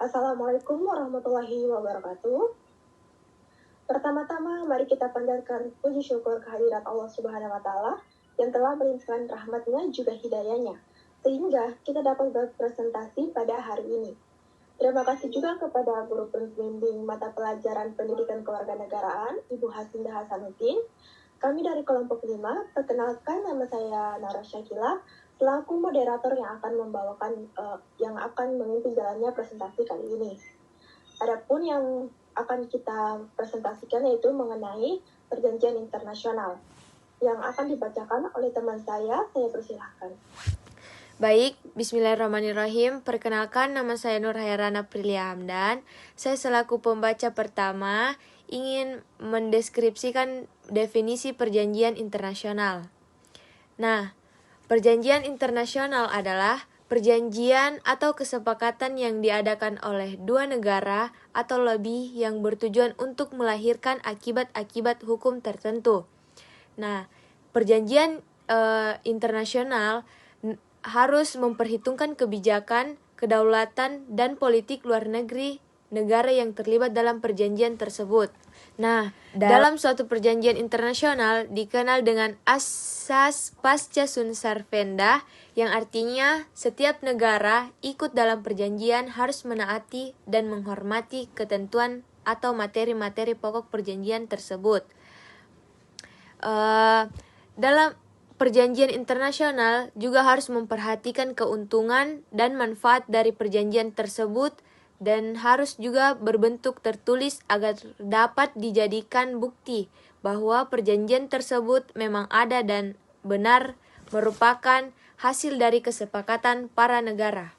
Assalamualaikum warahmatullahi wabarakatuh. Pertama-tama, mari kita panjatkan puji syukur kehadirat Allah Subhanahu wa Ta'ala yang telah melimpahkan rahmatnya juga hidayahnya, sehingga kita dapat berpresentasi pada hari ini. Terima kasih juga kepada guru pembimbing mata pelajaran pendidikan kewarganegaraan, Ibu Hasinda Hasanuddin. Kami dari kelompok 5, perkenalkan nama saya Nara Syakila, selaku moderator yang akan memimpin jalannya presentasi kali ini. Adapun yang akan kita presentasikan yaitu mengenai perjanjian internasional yang akan dibacakan oleh teman saya persilahkan. Baik, bismillahirrahmanirrahim. Perkenalkan, nama saya Nur Hairana Prilia Hamdan. Saya selaku pembaca pertama ingin mendeskripsikan definisi perjanjian internasional. Nah, perjanjian internasional adalah perjanjian atau kesepakatan yang diadakan oleh dua negara atau lebih yang bertujuan untuk melahirkan akibat-akibat hukum tertentu. Nah, perjanjian internasional harus memperhitungkan kebijakan, kedaulatan, dan politik luar negeri negara yang terlibat dalam perjanjian tersebut. Nah, dalam suatu perjanjian internasional dikenal dengan asas pasca sunt servanda, yang artinya setiap negara ikut dalam perjanjian harus menaati dan menghormati ketentuan atau materi-materi pokok perjanjian tersebut. Dalam perjanjian internasional juga harus memperhatikan keuntungan dan manfaat dari perjanjian tersebut dan harus juga berbentuk tertulis agar dapat dijadikan bukti bahwa perjanjian tersebut memang ada dan benar merupakan hasil dari kesepakatan para negara.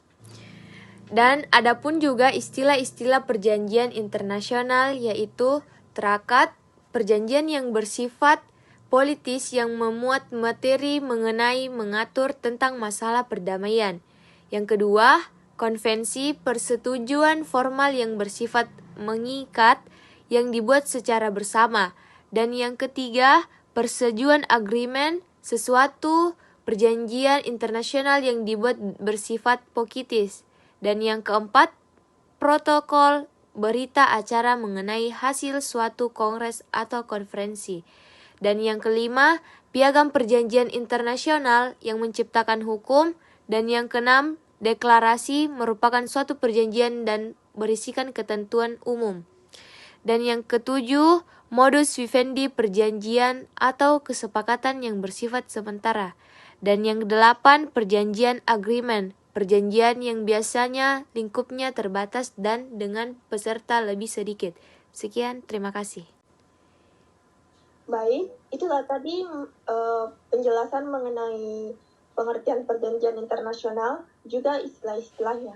Dan adapun juga istilah-istilah perjanjian internasional yaitu traktat, perjanjian yang bersifat politis yang memuat materi mengatur tentang masalah perdamaian. Yang kedua, konvensi persetujuan formal yang bersifat mengikat yang dibuat secara bersama. Dan yang ketiga, persetujuan agreement, sesuatu perjanjian internasional yang dibuat bersifat politis. Dan yang keempat, protokol berita acara mengenai hasil suatu kongres atau konferensi. Dan yang kelima, piagam perjanjian internasional yang menciptakan hukum. Dan yang keenam, deklarasi merupakan suatu perjanjian dan berisikan ketentuan umum. Dan yang ketujuh, modus vivendi perjanjian atau kesepakatan yang bersifat sementara. Dan yang kedelapan, perjanjian agreement, perjanjian yang biasanya lingkupnya terbatas dan dengan peserta lebih sedikit. Sekian, terima kasih. Baik, itulah tadi penjelasan mengenai pengertian perjanjian internasional, juga istilah-istilahnya.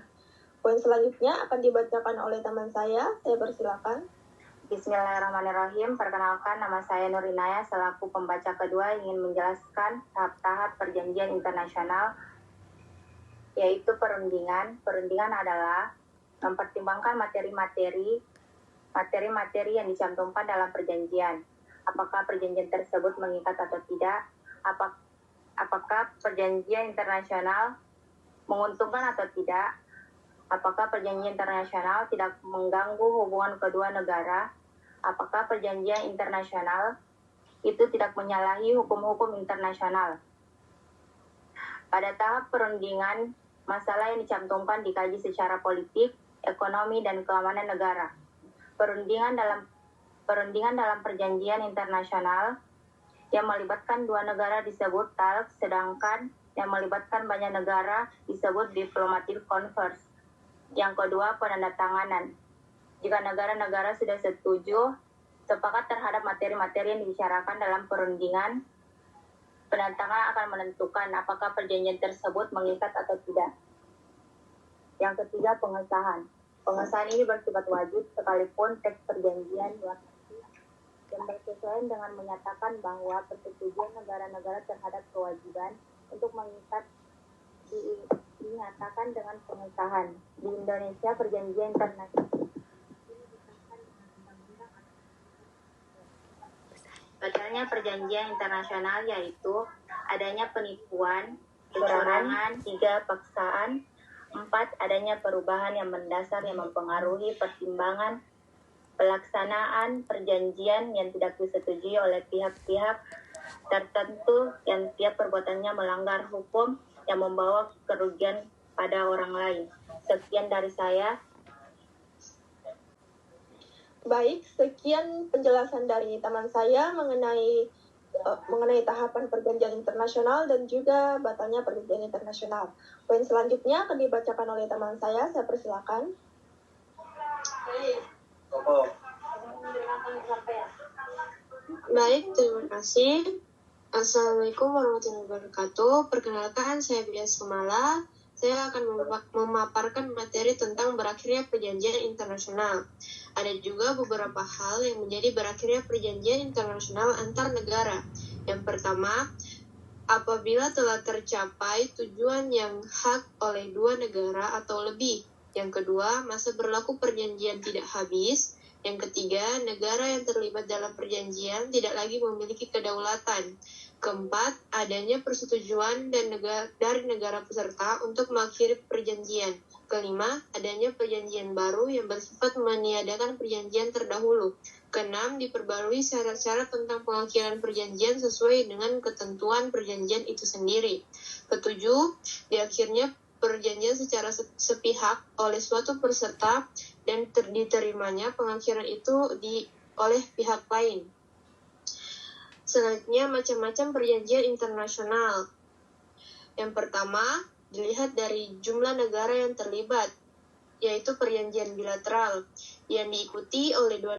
Poin selanjutnya akan dibacakan oleh teman saya persilakan. Bismillahirrahmanirrahim. Perkenalkan, nama saya Nurinaya selaku pembaca kedua ingin menjelaskan tahap-tahap perjanjian internasional, yaitu perundingan. Perundingan adalah mempertimbangkan materi-materi yang dicantumkan dalam perjanjian. Apakah perjanjian tersebut mengikat atau tidak? Apakah perjanjian internasional menguntungkan atau tidak? Apakah perjanjian internasional tidak mengganggu hubungan kedua negara? Apakah perjanjian internasional itu tidak menyalahi hukum-hukum internasional? Pada tahap perundingan, masalah yang dicantumkan dikaji secara politik, ekonomi, dan keamanan negara. Perundingan dalam perjanjian internasional yang melibatkan dua negara disebut talks, sedangkan yang melibatkan banyak negara disebut diplomatic conference. Yang kedua, penandatanganan. Jika negara-negara sudah sepakat terhadap materi-materi yang dibicarakan dalam perundingan, penandatangan akan menentukan apakah perjanjian tersebut mengikat atau tidak. Yang ketiga, pengesahan. Pengesahan ini bersifat wajib sekalipun teks perjanjian luar negeri yang bersesuaian dengan menyatakan bahwa persetujuan negara-negara terhadap kewajiban untuk mengikat dinyatakan dengan pengesahan. Di Indonesia, perjanjian internasional Padahal perjanjian internasional yaitu adanya penipuan, kecurangan, 3 paksaan, 4. Adanya perubahan yang mendasar yang mempengaruhi pertimbangan pelaksanaan perjanjian yang tidak disetujui oleh pihak-pihak tertentu yang tiap perbuatannya melanggar hukum yang membawa kerugian pada orang lain. Sekian dari saya. Baik, sekian penjelasan dari teman saya mengenai tahapan perjanjian internasional dan juga batalnya perjanjian internasional. Poin selanjutnya akan dibacakan oleh teman saya persilakan. Baik, terima kasih. Assalamualaikum warahmatullahi wabarakatuh. Perkenalkan, saya Bias Kemala. Saya akan memaparkan materi tentang berakhirnya perjanjian internasional. Ada juga beberapa hal yang menjadi berakhirnya perjanjian internasional antar negara. Yang pertama, apabila telah tercapai tujuan yang hak oleh dua negara atau lebih. Yang kedua, masa berlaku perjanjian tidak habis. Yang ketiga, negara yang terlibat dalam perjanjian tidak lagi memiliki kedaulatan. Keempat, adanya persetujuan dari negara peserta untuk mengakhiri perjanjian. Kelima, adanya perjanjian baru yang bersifat meniadakan perjanjian terdahulu. Keenam, diperbarui syarat-syarat tentang pengakhiran perjanjian sesuai dengan ketentuan perjanjian itu sendiri. Ketujuh, diakhirnya perjanjian secara sepihak oleh suatu peserta dan diterimanya pengakhiran itu oleh pihak lain. Selanjutnya, macam-macam perjanjian internasional. Yang pertama, dilihat dari jumlah negara yang terlibat, yaitu perjanjian bilateral yang diikuti oleh dua